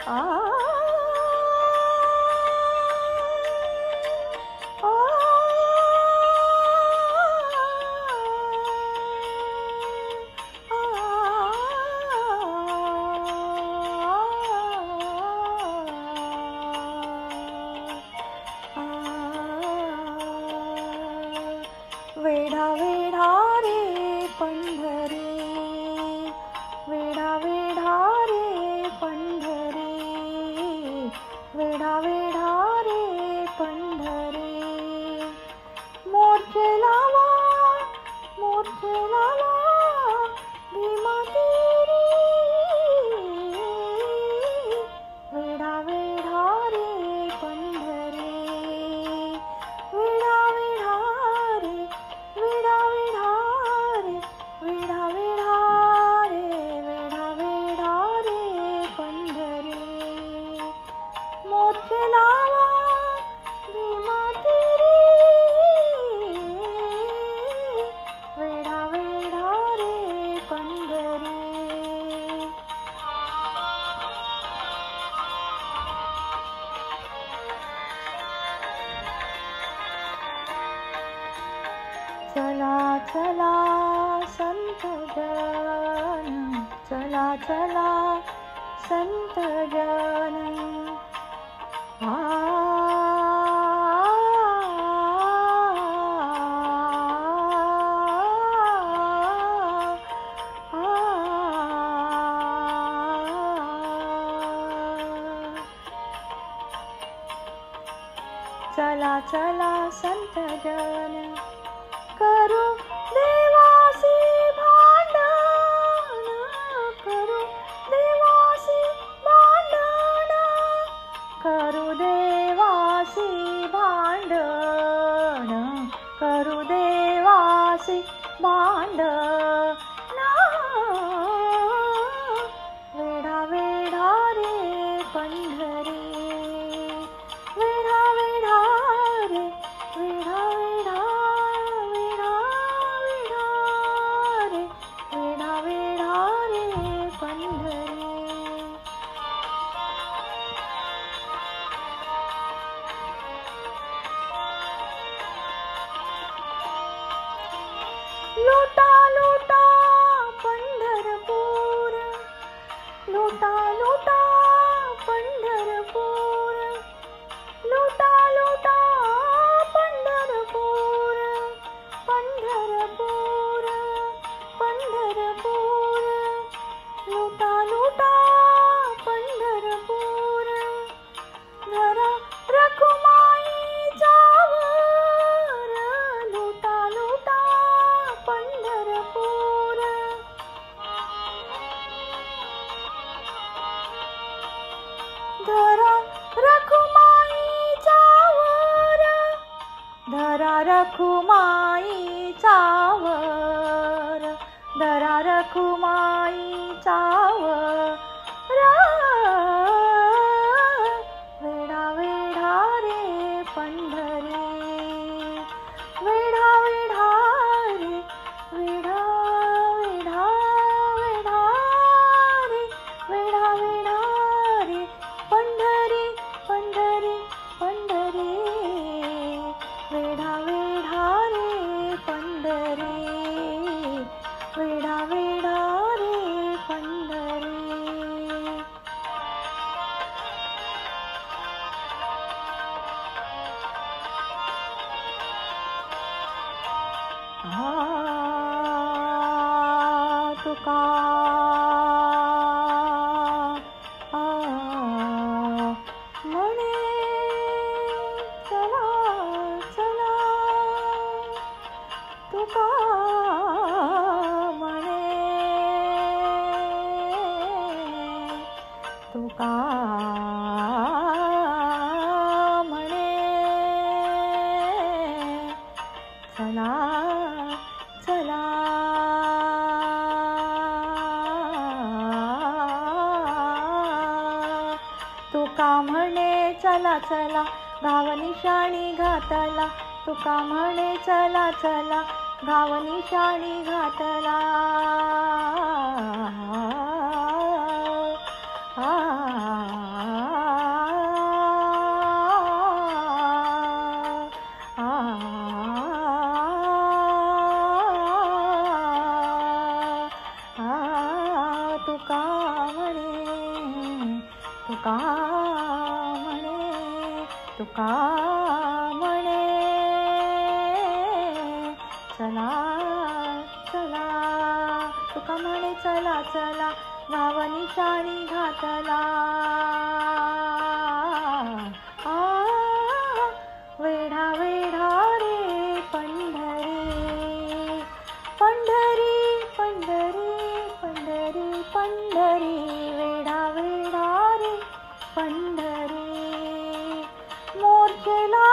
आ आ वेढा वेढा रे पंढरी, वेढा वेढा रे पंढरी, वेढा वेढा रे पंढरी. मोर्चे लावा, मोर्चे लावा भीमा तीरी, वेढा वेढा रे पंढरी, वेढा वेढा रे, वेढा वेढा रे, वेढा वेढा रे, वेढा वेढा रे पंढरी. मोर्चे लावा भीमा तीरी, वेढा वेढा रे पंढरी. चला चला संत जन, चला चला संत जन. आ चला चला संत जन, करू देवासी भांडण, करू देवासी भांडण, करू देवासी भांडण, करू देवासी भांडण. वेढा वेढा रे पंढरी, वेढा वेढा रे, वेढा वेढा, वेढा वेढा रे, वेढा वेढा रे पंढरी. लुटा लुटा पंढरपूर, लुटा लुटा पंढरपूर, लुटा लुटा पंढरपूर, पंढरपूर, पंढरपूर, लुटा लुटा पंढरपूर. धरा रखुमाईचा वर, लुटा लुटा पंढरपूर. धरा रखुमाईचा वर, धरा रखुमाईचा वर, धरा रखुमाईचा वर. वेढा वेढा रे पंढरी, वेढा वेढा रे, वेढा वेढा, वेढा रे, वेढा वेढा रे पंढरी, पंढरी, पंढरी, वेढा वेढा रे पंढरी, वेढा वेढा रे पंढरी. तुका म्हणे चला चला, तुका म्हणे, तुका म्हणे चला चला. तुका म्हणे चला चला गाव निशाणी घातला, तुका म्हणे चला चला गाव निशाणी घातला. आ तुका म्हणे, तुका म्हणे, तुका म्हणे, चला चला, तुका म्हणे चला चला, गावनी शाणी घातला. वेढा वेढा रे पंढरी, पंढरी पंढरी पंढरी पंढरी, वेढा वेढा रे पंढरी, मोर्चेला